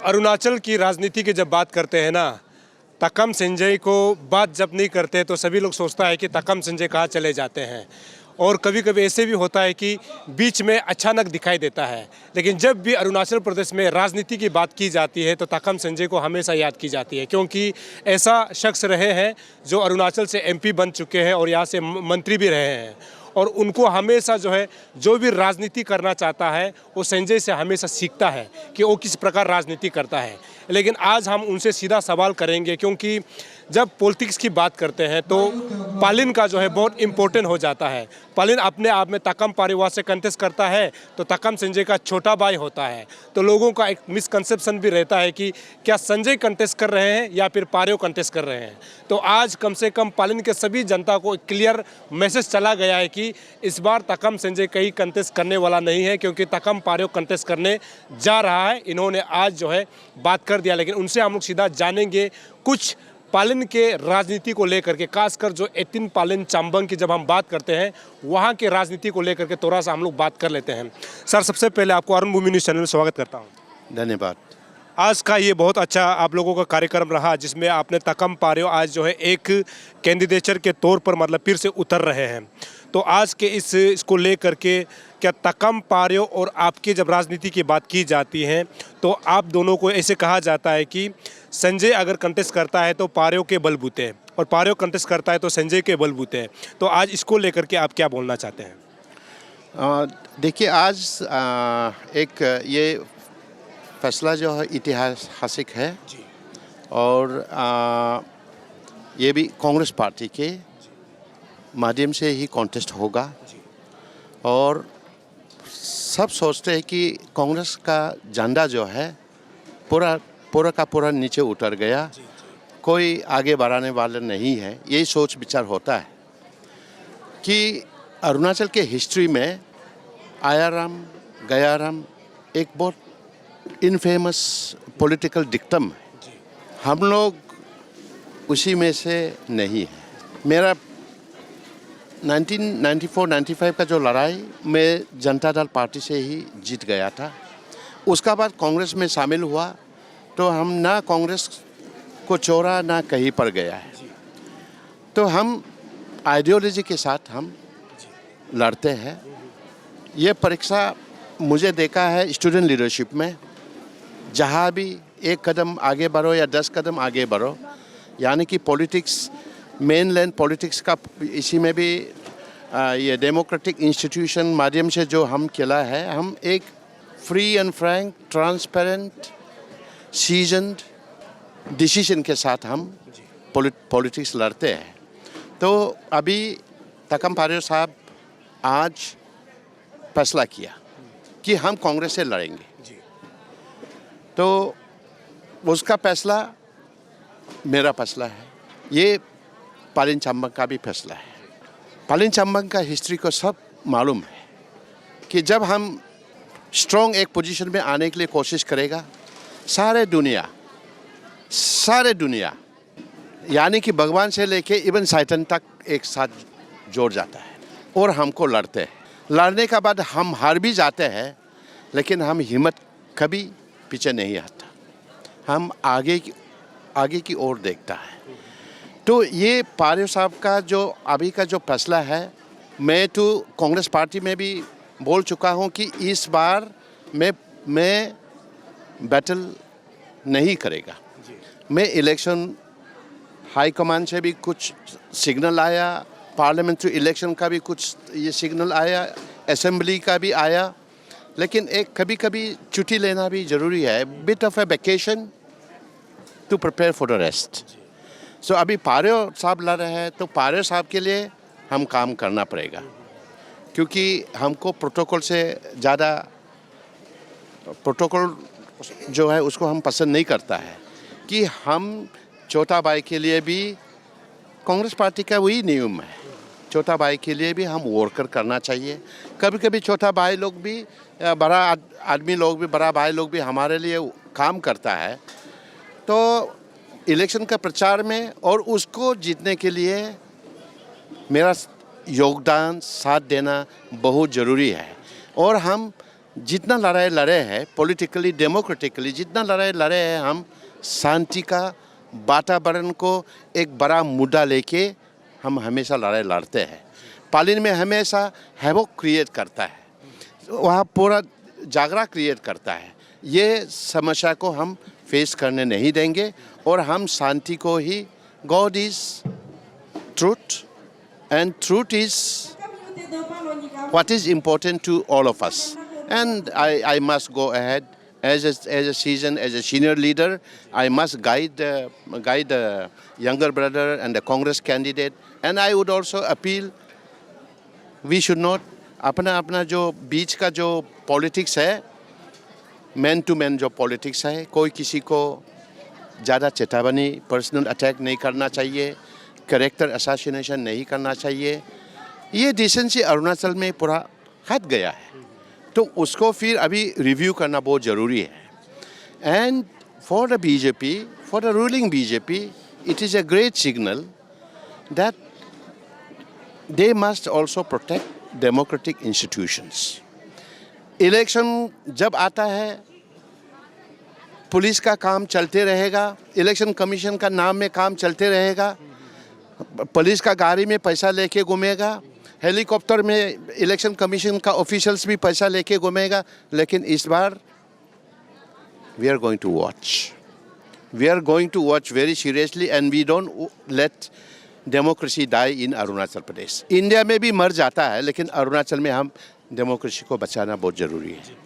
अरुणाचल की राजनीति की जब बात करते हैं ना, तकम संजय को बात जब नहीं करते तो सभी लोग सोचता है कि तकम संजय कहाँ चले जाते हैं। और कभी कभी ऐसे भी होता है कि बीच में अचानक दिखाई देता है, लेकिन जब भी अरुणाचल प्रदेश में राजनीति की बात की जाती है तो तकम संजय को हमेशा याद की जाती है, क्योंकि ऐसा शख्स रहे हैं जो अरुणाचल से एमपी बन चुके हैं और यहाँ से मंत्री भी रहे हैं। और उनको हमेशा जो भी राजनीति करना चाहता है वो संजय से हमेशा सीखता है कि वो किस प्रकार राजनीति करता है। लेकिन आज हम उनसे सीधा सवाल करेंगे, क्योंकि जब पॉलिटिक्स की बात करते हैं तो पालिन का बहुत इम्पोर्टेंट हो जाता है। पालिन अपने आप में तकम परिवार से कंटेस्ट करता है तो तकम संजय का छोटा भाई होता है। तो लोगों का एक मिसकंसेप्शन भी रहता है कि क्या संजय कंटेस्ट कर रहे हैं या फिर पारियो कंटेस्ट कर रहे हैं। तो आज कम से कम पालिन के सभी जनता को एक क्लियर मैसेज चला गया है कि इस बार तकम संजय कहीं कंटेस्ट करने वाला नहीं है, क्योंकि तकम पारियो कंटेस्ट करने जा रहा है। इन्होंने आज बात कर दिया। लेकिन उनसे हम लोग सीधा जानेंगे कुछ पालिन के राजनीति को लेकर के, खासकर जो 18 पालिन चाम्बंग की जब हम बात करते हैं वहाँ के राजनीति को लेकर के थोड़ा सा हम लोग बात कर लेते हैं। सर, सबसे पहले आपको अरुण भूमि न्यूज़ चैनल में स्वागत करता हूँ। धन्यवाद। आज का ये बहुत अच्छा आप लोगों का कार्यक्रम रहा, जिसमें आपने तकम पारियो आज एक कैंडिडेचर के तौर पर फिर से उतर रहे हैं। तो आज के इसको लेकर के क्या तकम पारियो और आपकी जब राजनीति की बात की जाती है तो आप दोनों को ऐसे कहा जाता है कि संजय अगर कंटेस्ट करता है तो पारियो के बलबूते हैं और पारियो कंटेस्ट करता है तो संजय के बलबूते हैं। तो आज इसको लेकर के आप क्या बोलना चाहते हैं? देखिए, आज एक ये फैसला जो है ऐतिहासिक है जी। और ये भी कांग्रेस पार्टी के माध्यम से ही कॉन्टेस्ट होगा। और सब सोचते हैं कि कांग्रेस का झंडा जो है पूरा का पूरा नीचे उतर गया, कोई आगे बढ़ाने वाला नहीं है। यही सोच विचार होता है कि अरुणाचल के हिस्ट्री में आयाराम गयाराम एक बहुत इनफेमस पॉलिटिकल डिक्टम है। हम लोग उसी में से नहीं है। मेरा 1994-95 का जो लड़ाई में जनता दल पार्टी से ही जीत गया था। उसका बाद कांग्रेस में शामिल हुआ तो हम ना कांग्रेस को छोड़ा ना कहीं पर गया है। तो हम आइडियोलॉजी के साथ हम लड़ते हैं। ये परीक्षा मुझे देखा है स्टूडेंट लीडरशिप में, जहाँ भी एक कदम आगे बढ़ो या 10 कदम आगे बढ़ो, यानी कि पॉलिटिक्स मेन लैंड पॉलिटिक्स का इसी में भी ये डेमोक्रेटिक इंस्टीट्यूशन माध्यम से जो हम खेला है, हम एक free and Frank transparent seasoned decision के साथ हम पॉलिटिक्स लड़ते हैं। तो अभी तकम पारियो साहब आज फैसला किया कि हम कांग्रेस से लड़ेंगे। तो उसका फैसला मेरा फैसला है, ये पालिन चाम्बंग का भी फैसला है। पालिन चाम्बंग का हिस्ट्री को सब मालूम है कि जब हम स्ट्रॉन्ग एक पोजीशन में आने के लिए कोशिश करेगा, सारे दुनिया यानी कि भगवान से लेके इवन शैतान तक एक साथ जोड़ जाता है और हमको लड़ते हैं। लड़ने के बाद हम हार भी जाते हैं, लेकिन हम हिम्मत कभी पीछे नहीं आता, हम आगे की ओर देखता है। तो ये पारियो साहब का जो अभी का जो फैसला है, मैं तो कांग्रेस पार्टी में भी बोल चुका हूँ कि इस बार मैं बैटल नहीं करेगा। मैं इलेक्शन हाई कमान से भी कुछ सिग्नल आया, पार्लियामेंट्री इलेक्शन का भी कुछ ये सिग्नल आया, असेंबली का भी आया, लेकिन एक कभी कभी छुट्टी लेना भी ज़रूरी है, bit of a vacation to prepare for the rest. So अभी पारियो साहब लड़ रहे हैं तो पारियो साहब के लिए हम काम करना पड़ेगा, क्योंकि हमको प्रोटोकॉल से ज़्यादा प्रोटोकॉल जो है उसको हम पसंद नहीं करता है कि हम छोटा भाई के लिए भी, कांग्रेस पार्टी का वही नियम है, छोटा भाई के लिए भी हम वर्कर करना चाहिए। कभी कभी छोटा भाई लोग भी, बड़ा आदमी लोग भी, बड़ा भाई लोग भी हमारे लिए काम करता है। तो इलेक्शन का प्रचार में और उसको जीतने के लिए मेरा योगदान साथ देना बहुत ज़रूरी है। और हम जितना लड़ाई लड़े हैं पॉलिटिकली डेमोक्रेटिकली, जितना लड़ाई लड़े हैं हम शांति का वातावरण को एक बड़ा मुद्दा लेके हम हमेशा लड़ाई लड़ते हैं। पार्लियामेंट में हमेशा हैवॉक क्रिएट करता है, वहाँ पूरा जागरा क्रिएट करता है। ये समस्या को हम फेस करने नहीं देंगे और हम शांति को ही, God is truth and truth is what is important to all of us. And I must go ahead as a senior leader. I must guide the younger brother and the Congress candidate. And I would also appeal, we should not अपना जो बीच का जो politics है, man to man जो politics है, कोई किसी को ज़्यादा चेतावनी, पर्सनल अटैक नहीं करना चाहिए, कैरेक्टर असैसिनेशन नहीं करना चाहिए। ये डिसेंसी अरुणाचल में पूरा हट गया है, तो उसको फिर अभी रिव्यू करना बहुत ज़रूरी है। And for the BJP, for the ruling BJP, it is a great signal that they must also protect democratic institutions. Election जब आता है पुलिस का काम चलते रहेगा, इलेक्शन कमीशन का नाम में काम चलते रहेगा, पुलिस का गाड़ी में पैसा लेके घूमेगा, हेलीकॉप्टर में इलेक्शन कमीशन का ऑफिशियल्स भी पैसा लेके घूमेगा। लेकिन इस बार we are going to watch very seriously and we don't let democracy die in Arunachal Pradesh. India में भी मर जाता है, लेकिन अरुणाचल में हम डेमोक्रेसी को बचाना बहुत ज़रूरी है।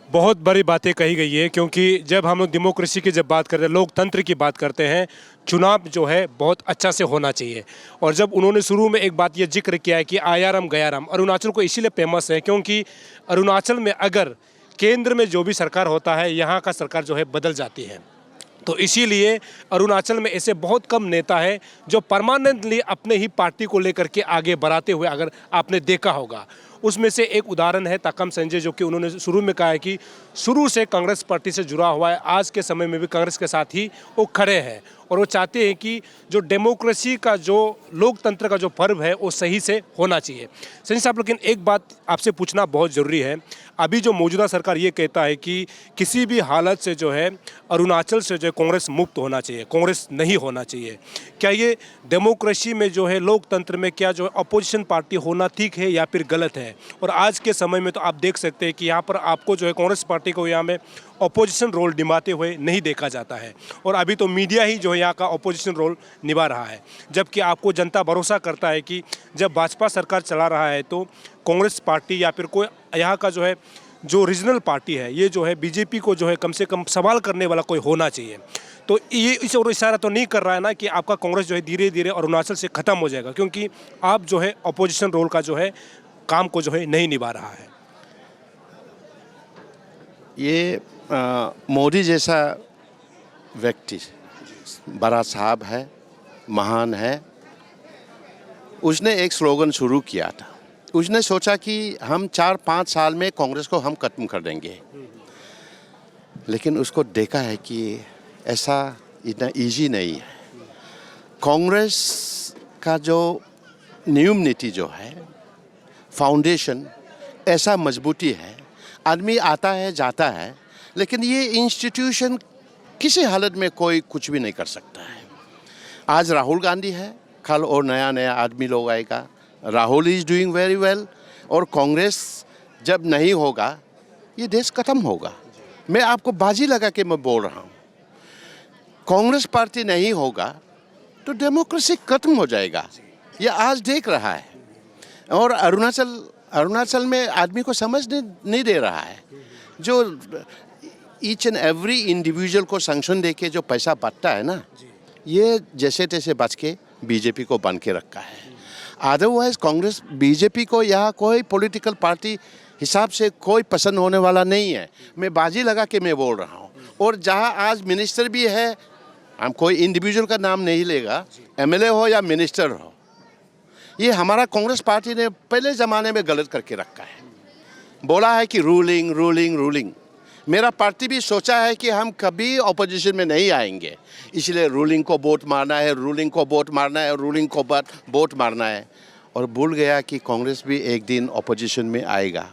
बहुत बड़ी बातें कही गई है, क्योंकि जब हम लोग डेमोक्रेसी की जब बात करते हैं, लोकतंत्र की बात करते हैं, चुनाव जो है बहुत अच्छा से होना चाहिए। और जब उन्होंने शुरू में एक बात ये जिक्र किया है कि आयाराम गयाराम, अरुणाचल को इसीलिए फेमस है क्योंकि अरुणाचल में अगर केंद्र में जो भी सरकार होता है, यहाँ का सरकार जो है बदल जाती है। तो इसीलिए अरुणाचल में ऐसे बहुत कम नेता है जो परमानेंटली अपने ही पार्टी को लेकर के आगे बढ़ाते हुए अगर आपने देखा होगा। उसमें से एक उदाहरण है ताकम संजय, जो कि उन्होंने शुरू में कहा है कि शुरू से कांग्रेस पार्टी से जुड़ा हुआ है, आज के समय में भी कांग्रेस के साथ ही वो खड़े हैं और वो चाहते हैं कि जो डेमोक्रेसी का, जो लोकतंत्र का जो पर्व है वो सही से होना चाहिए। संजय साहब, लेकिन एक बात आपसे पूछना बहुत ज़रूरी है। अभी जो मौजूदा सरकार ये कहता है कि किसी भी हालत से जो है अरुणाचल से जो है कांग्रेस मुक्त होना चाहिए, कांग्रेस नहीं होना चाहिए। क्या ये डेमोक्रेसी में जो है, लोकतंत्र में क्या जो है अपोजिशन पार्टी होना ठीक है या फिर गलत है? और आज के समय में तो आप देख सकते हैं कि यहाँ पर आपको जो है कांग्रेस पार्टी को यहाँ में अपोजिशन रोल निभाते हुए नहीं देखा जाता है, और अभी तो मीडिया ही जो है यहाँ का अपोजिशन रोल निभा रहा है। जबकि आपको जनता भरोसा करता है कि जब भाजपा सरकार चला रहा है तो कांग्रेस पार्टी या फिर कोई यहाँ का जो है जो रीजनल पार्टी है, ये जो है बीजेपी को जो है कम से कम सवाल करने वाला कोई होना चाहिए। तो ये इस और इशारा तो नहीं कर रहा है ना कि आपका कांग्रेस जो है धीरे धीरे अरुणाचल से ख़त्म हो जाएगा, क्योंकि आप जो है अपोजिशन रोल का जो है काम को जो है नहीं निभा रहा है। ये मोदी जैसा व्यक्ति बड़ा साहब है, महान है, उसने एक स्लोगन शुरू किया था। उसने सोचा कि हम 4-5 साल में कांग्रेस को हम खत्म कर देंगे, लेकिन उसको देखा है कि ऐसा इतना इजी नहीं है। कांग्रेस का जो नियम नीति जो है, फाउंडेशन ऐसा मजबूती है, आदमी आता है जाता है, लेकिन ये इंस्टीट्यूशन किसी हालत में कोई कुछ भी नहीं कर सकता है। आज राहुल गांधी है, कल और नया आदमी लोग आएगा। Rahul is doing very well, और कांग्रेस जब नहीं होगा ये देश खत्म होगा। मैं आपको बाजी लगा के मैं बोल रहा हूँ, कांग्रेस पार्टी नहीं होगा तो डेमोक्रेसी खत्म हो जाएगा। ये आज देख रहा है, और अरुणाचल में आदमी को समझ नहीं दे रहा है। जो ईच एंड एवरी इंडिविजुअल को सैंक्शन दे के जो पैसा बटता है ना, ये जैसे तैसे बच के बीजेपी को बन के रखा है। अदरवाइज कांग्रेस बीजेपी को यहाँ कोई पॉलिटिकल पार्टी हिसाब से कोई पसंद होने वाला नहीं है। मैं बाजी लगा के मैं बोल रहा हूँ। और जहाँ आज मिनिस्टर भी है, हम कोई इंडिविजुअल का नाम नहीं लेगा, एमएलए हो या मिनिस्टर हो, ये हमारा कांग्रेस पार्टी ने पहले ज़माने में गलत करके रखा है। बोला है कि रूलिंग रूलिंग रूलिंग। मेरा पार्टी भी सोचा है कि हम कभी ऑपोजिशन में नहीं आएंगे, इसलिए रूलिंग को वोट मारना है, रूलिंग को वोट मारना है, रूलिंग को वोट मारना है, और भूल गया कि कांग्रेस भी एक दिन ऑपोजिशन में आएगा।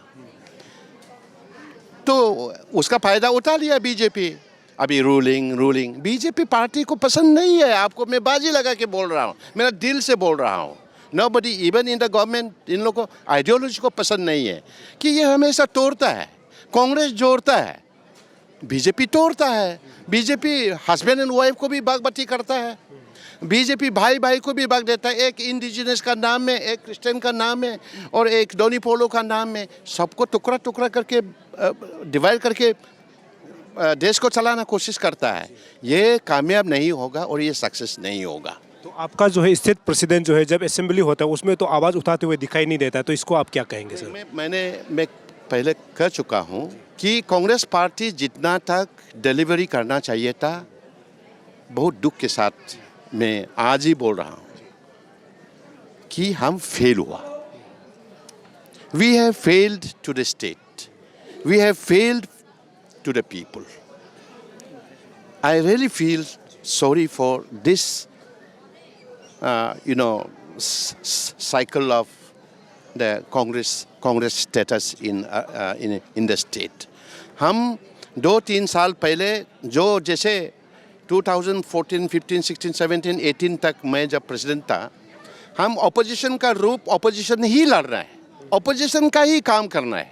तो उसका फ़ायदा उठा लिया बीजेपी। अभी रूलिंग बीजेपी पार्टी को पसंद नहीं है। आपको मैं बाजी लगा के बोल रहा हूँ, मेरा दिल से बोल रहा हूँ। Nobody even in the government in लोगों को आइडियोलॉजी को पसंद नहीं है कि ये हमेशा तोड़ता है। कांग्रेस जोड़ता है, बीजेपी तोड़ता है। बीजेपी हस्बैंड एंड वाइफ को भी बागबत्ती करता है। बीजेपी भाई भाई को भी बाग देता है। एक इंडिजिनस का नाम में, एक क्रिश्चियन का नाम में और एक डोनी पोलो का नाम में सबको टुकड़ा टुकड़ा करके डिवाइड करके देश को चलाना कोशिश करता है। ये कामयाब नहीं होगा और ये सक्सेस नहीं होगा। तो आपका जो है स्टेट प्रेसिडेंट जो है जब असेंबली होता है उसमें तो आवाज़ उठाते हुए दिखाई नहीं देता है, तो इसको आप क्या कहेंगे सर? मैं पहले कह चुका हूँ कि कांग्रेस पार्टी जितना तक डिलीवरी करना चाहिए था, बहुत दुख के साथ मैं आज ही बोल रहा हूँ कि हम फेल हुआ। We have failed to the state, we have failed to the people. I really feel sorry for this, cycle of the Congress status in the state. हम 2-3 साल पहले जो जैसे 2014, 15, 16, 17, 18 तक मैं जब प्रेसिडेंट था, हम ऑपोजिशन का रूप ऑपोजिशन ही लड़ना है, ऑपोजिशन का ही काम करना है।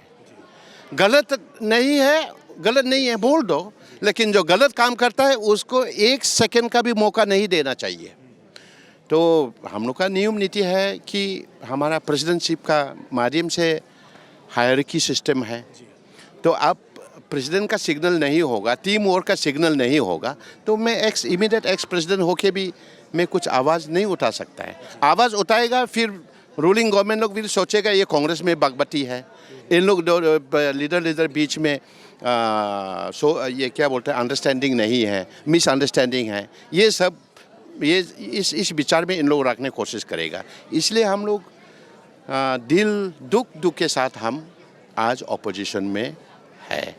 गलत नहीं है बोल दो, लेकिन जो गलत काम करता है उसको 1 सेकंड का भी मौका नहीं देना चाहिए। तो हम लोग का नियम नीति है कि हमारा प्रेसिडेंटशिप का माध्यम से हायरार्की सिस्टम है। तो अब प्रेसिडेंट का सिग्नल नहीं होगा, टीम वर्क का सिग्नल नहीं होगा, तो मैं इमीडिएट एक्स प्रेसिडेंट होके भी मैं कुछ आवाज़ नहीं उठा सकता है। आवाज़ उठाएगा फिर रूलिंग गवर्नमेंट लोग भी सोचेगा ये कांग्रेस में बागबत्ती है, इन लोग लीडर बीच में ये क्या बोलते हैं अंडरस्टैंडिंग नहीं है, मिसअंडरस्टैंडिंग है। ये सब इस विचार में इन लोग रखने की कोशिश करेगा। इसलिए हम लोग दिल दुख के साथ हम आज ऑपोजिशन में है,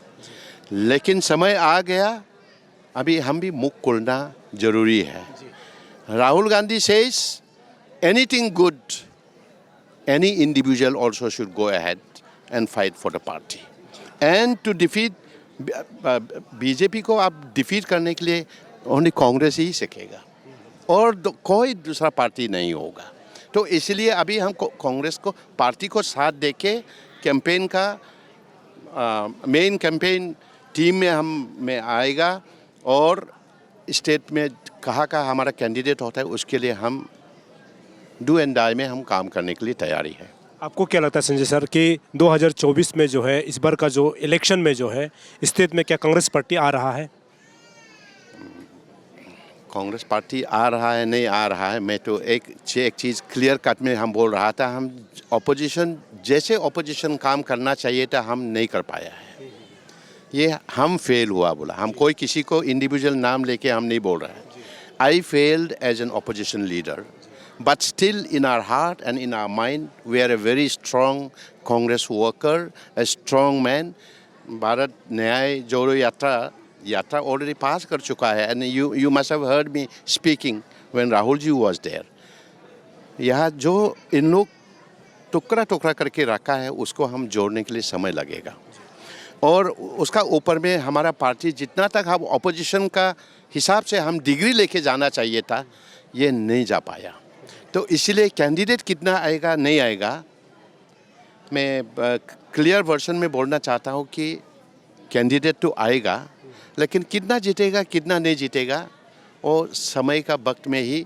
लेकिन समय आ गया, अभी हम भी मुख खोलना जरूरी है। Rahul Gandhi says anything good, any individual also should go ahead and fight for the party and to defeat BJP को आप डिफीट करने के लिए ओनली कांग्रेस ही सीखेगा और कोई दूसरा पार्टी नहीं होगा। तो इसलिए अभी हम कांग्रेस को पार्टी को साथ देके कैंपेन का मेन कैंपेन टीम में आएगा और स्टेट में कहाँ हमारा कैंडिडेट होता है उसके लिए हम डू एंड डाई में हम काम करने के लिए तैयारी है। आपको क्या लगता है संजय सर कि 2024 में जो है इस बार का जो इलेक्शन में जो है स्टेट में क्या कांग्रेस पार्टी आ रहा है? कांग्रेस पार्टी आ रहा है नहीं आ रहा है, मैं तो एक चीज़ क्लियर कट में हम बोल रहा था, हम ऑपोजिशन जैसे ऑपोजिशन काम करना चाहिए था हम नहीं कर पाया है। ये हम फेल हुआ बोला, हम कोई किसी को इंडिविजुअल नाम लेके हम नहीं बोल रहे हैं। I failed as an opposition leader, but still in our heart and in our mind we are a very strong Congress worker, a strong man. Bharat न्याय जोड़ो यात्रा already pass कर चुका है and you must have heard me speaking when Rahul ji was there. यहाँ जो इन लोग टुकड़ा करके रखा है उसको हम जोड़ने के लिए समय लगेगा और उसका ऊपर में हमारा पार्टी जितना तक हम ऑपोजिशन का हिसाब से हम डिग्री लेके जाना चाहिए था ये नहीं जा पाया। तो इसलिए कैंडिडेट कितना आएगा नहीं आएगा, मैं क्लियर वर्जन में बोलना चाहता हूँ कि कैंडिडेट तो आएगा, लेकिन कितना जीतेगा कितना नहीं जीतेगा वो समय का वक्त में ही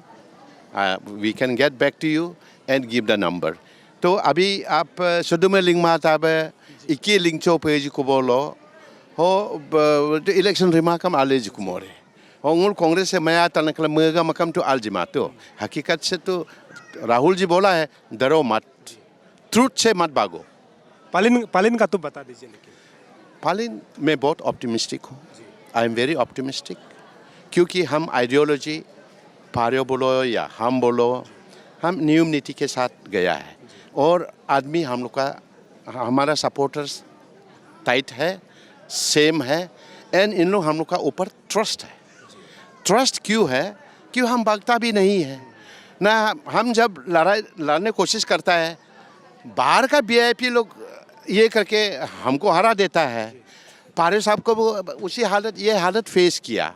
we can get back to you and give the number. तो अभी आप सुदुमे लिंगमा ताब इक्की लिंगचो पेज को बोलो हो इलेक्शन रिमाकम आलेज कुमोरे और कांग्रेस से मैं आता नकल मेगा मकम तो आलजिमा। तो हकीकत से तो राहुल जी बोला है डरो मत, ट्रूथ से मत भागो। पालिन का तो बता दीजिए। लेकिन पालिन मैं बहुत ऑप्टिमिस्टिक हूँ, आई एम वेरी ऑप्टिमिस्टिक, क्योंकि हम आइडियोलॉजी पारियो बोलो या हम बोलो हम नियम नीति के साथ गया है और आदमी हम लोग का हमारा सपोर्टर्स टाइट है, सेम है एंड इन लोग हम लोग का ऊपर ट्रस्ट है। ट्रस्ट क्यों है? क्यों हम भागता भी नहीं है ना। हम जब लड़ने कोशिश करता है बाहर का वीआईपी लोग ये करके हमको हरा देता है, पारे साहब को वो उसी हालत ये हालत फेस किया,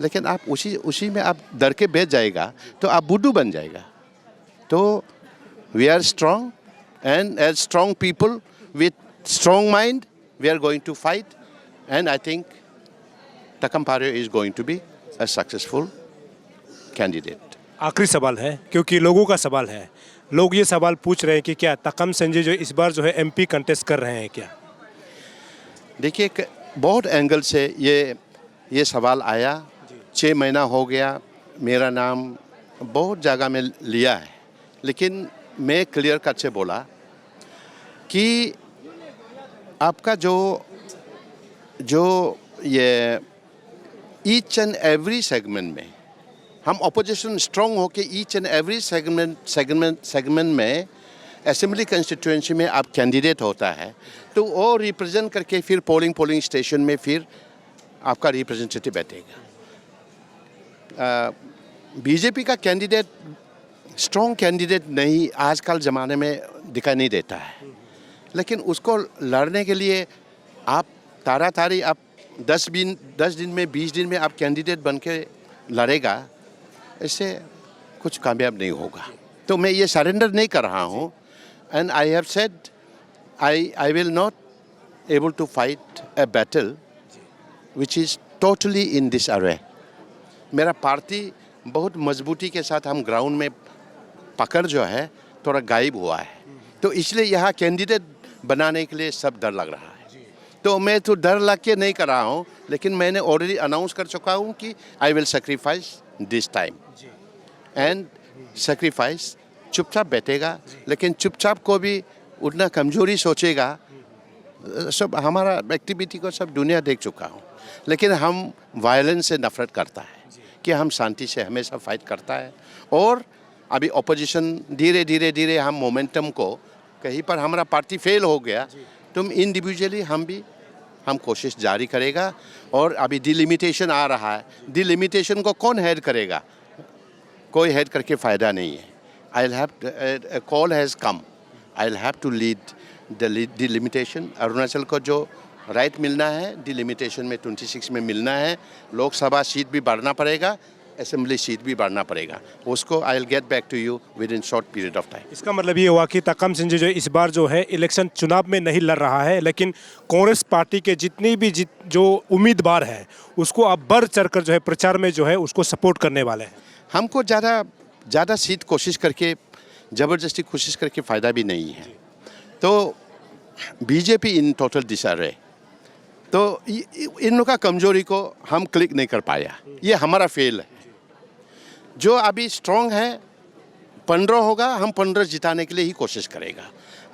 लेकिन आप उसी में आप डर के बैठ जाएगा तो आप बुद्धू बन जाएगा। तो we are strong and as strong people with strong mind we are going to fight and I think Takam Pare is going to be a successful candidate. आखिरी सवाल है, क्योंकि लोगों का सवाल है, लोग ये सवाल पूछ रहे हैं कि क्या तकम संजय जो इस बार जो है एमपी कंटेस्ट कर रहे हैं क्या? देखिए बहुत एंगल से ये सवाल आया, 6 महीना हो गया, मेरा नाम बहुत जगह में लिया है, लेकिन मैं क्लियर कट से बोला कि आपका जो ये ईच एंड एवरी सेगमेंट में हम अपोजिशन स्ट्रांग हो के ईच एंड एवरी सेगमेंट में असेंबली कंस्टिट्यूएंसी में आप कैंडिडेट होता है तो वो रिप्रेजेंट करके फिर पोलिंग स्टेशन में फिर आपका रिप्रेजेंटेटिव बैठेगा। बीजेपी का कैंडिडेट स्ट्रांग कैंडिडेट नहीं आजकल ज़माने में दिखाई नहीं देता है, लेकिन उसको लड़ने के लिए आप तारी आप 10 दिन में 20 दिन में आप कैंडिडेट बन के लड़ेगा, इससे कुछ कामयाब नहीं होगा। तो मैं ये सरेंडर नहीं कर रहा हूँ and I have said I will not able to fight a battle which is totally in this area. मेरा पार्टी बहुत मजबूती के साथ हम ग्राउंड में पकड़ जो है थोड़ा गायब हुआ है, तो इसलिए यहाँ कैंडिडेट बनाने के लिए सब डर लग रहा है। तो मैं तो डर लग के नहीं कर रहा हूँ, लेकिन मैंने ऑलरेडी अनाउंस कर चुका हूँ कि I will sacrifice this time and sacrifice चुपचाप बैठेगा, लेकिन चुपचाप को भी उतना कमजोरी सोचेगा। सब हमारा एक्टिविटी को सब दुनिया देख चुका हूँ, लेकिन हम वायलेंस से नफरत करता है कि हम शांति से हमेशा फाइट करता है। और अभी अपोजिशन धीरे हम मोमेंटम को कहीं पर हमारा पार्टी फेल हो गया, तुम इंडिविजुअली हम कोशिश जारी करेगा। और अभी डिलिमिटेशन आ रहा है, डिलिमिटेशन को कौन हेड करेगा? कोई हेड करके फ़ायदा नहीं है। I have call has come, I have to lead the delimitation. Arunachal को जो राइट मिलना है डिलिमिटेशन में 26 में मिलना है, लोकसभा सीट भी बढ़ना पड़ेगा, असेंबली सीट भी बढ़ना पड़ेगा, उसको I will get back to you within short period of time. इसका मतलब ये हुआ कि तकम संजय जो इस बार जो है इलेक्शन चुनाव में नहीं लड़ रहा है, लेकिन कांग्रेस पार्टी के जितनी भी जो उम्मीदवार है उसको अब बढ़ चढ़कर जो है प्रचार में जो है उसको सपोर्ट करने वाले हैं। हमको ज़्यादा सीट कोशिश करके ज़बरदस्ती कोशिश करके फ़ायदा भी नहीं है। तो बीजेपी इन टोटल डिसअरे, तो इन लोग का कमजोरी को हम क्लिक नहीं कर पाया, ये हमारा फेल है। जो अभी स्ट्रांग है 15 होगा, हम 15 जिताने के लिए ही कोशिश करेगा,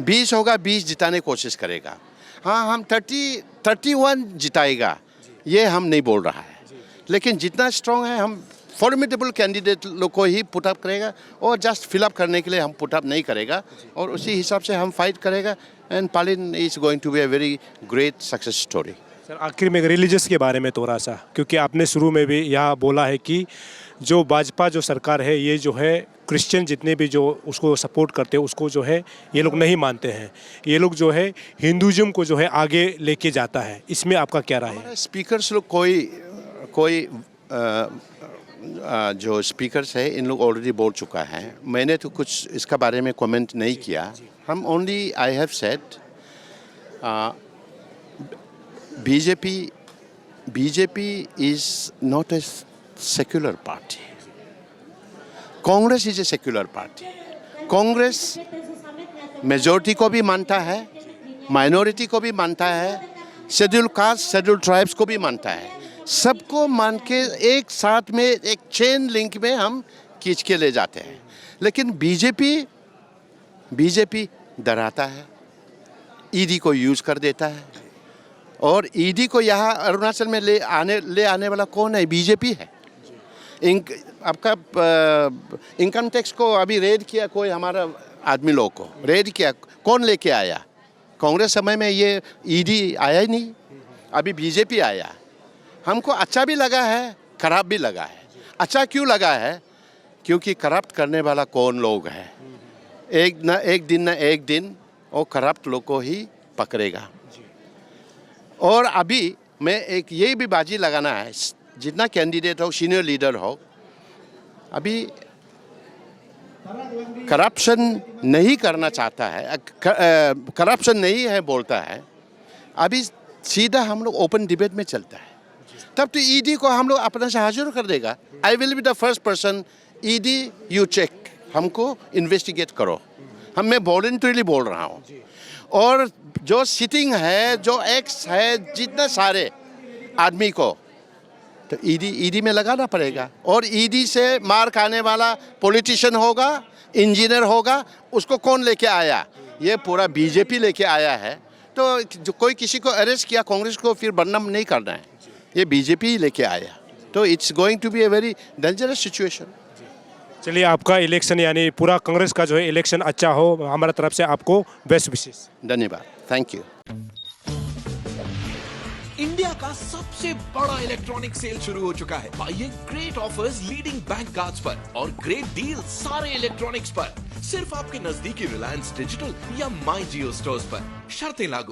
20 होगा 20 जिताने की कोशिश करेगा। हाँ, हम 31 जिताएगा ये हम नहीं बोल रहा है, लेकिन जितना स्ट्रांग है हम फॉर्मिडेबल कैंडिडेट लोग को ही पुटअप करेगा और जस्ट फिलअप करने के लिए हम पुटअप नहीं करेगा, और उसी हिसाब से हम फाइट करेगा। एंड पालिन is going to be a very great success story. Sir आखिर में रिलीजियस के बारे में थोड़ा सा, क्योंकि आपने शुरू में भी यहाँ बोला है कि जो भाजपा जो सरकार है ये जो है क्रिश्चियन जितने भी जो उसको सपोर्ट करते हैं उसको जो है ये लोग नहीं मानते हैं, ये लोग जो है हिंदुज़म को जो है आगे लेके जाता है, इसमें आपका क्या राय है? स्पीकर्स लोग कोई जो स्पीकर्स है इन लोग ऑलरेडी बोल चुका है, मैंने तो कुछ इसका बारे में कमेंट नहीं किया। हम only I have said BJP is not a secular party, Congress is a secular party. Congress majority को भी मानता है, माइनॉरिटी को भी मानता है, शेड्यूल कास्ट शेड्यूल ट्राइब्स को भी मानता है, सबको मान के एक साथ में एक चेन लिंक में हम खींच के ले जाते हैं। लेकिन बीजेपी डराता है, ईडी को यूज़ कर देता है, और ईडी को यहाँ अरुणाचल में ले आने वाला कौन है? बीजेपी है। आपका इनकम टैक्स को अभी रेड किया कोई हमारा आदमी लोग को रेड किया, कौन लेके आया? कांग्रेस समय में ये ईडी आया ही नहीं, अभी बीजेपी आया। हमको अच्छा भी लगा है, खराब भी लगा है। अच्छा क्यों लगा है? क्योंकि करप्ट करने वाला कौन लोग है, एक दिन वो करप्ट लोग को ही पकड़ेगा। और अभी मैं एक ये भी बाजी लगाना है, जितना कैंडिडेट हो, सीनियर लीडर हो, अभी करप्शन नहीं करना चाहता है, करप्शन नहीं है बोलता है, अभी सीधा हम लोग ओपन डिबेट में चलता है, तब तो ईडी को हम लोग अपना से हाजिर कर देगा। I will be the first person, ED you check, हमको इन्वेस्टिगेट करो। मैं वॉलंटरीली बोल रहा हूँ। और जो सिटिंग है, जो एक्स है, जितने सारे आदमी को तो ईडी में लगाना पड़ेगा। और ईडी से मार खाने वाला पॉलिटिशियन होगा, इंजीनियर होगा, उसको कौन लेके आया? ये पूरा बीजेपी लेके आया है। तो जो कोई किसी को अरेस्ट किया, कांग्रेस को फिर बदनाम नहीं करना है, ये बीजेपी ही लेके आया। तो it's going to be a very dangerous situation. चलिए, आपका इलेक्शन यानी पूरा कांग्रेस का जो है इलेक्शन अच्छा हो, हमारी तरफ से आपको बेस्ट विशेष। धन्यवाद, थैंक यू। इंडिया का सबसे बड़ा इलेक्ट्रॉनिक सेल शुरू हो चुका है। पाइए great offers leading bank cards पर और ग्रेट डील सारे इलेक्ट्रॉनिक्स पर, सिर्फ आपके नजदीकी रिलायंस डिजिटल या माई जियो स्टोर्स पर। शर्तें लागू।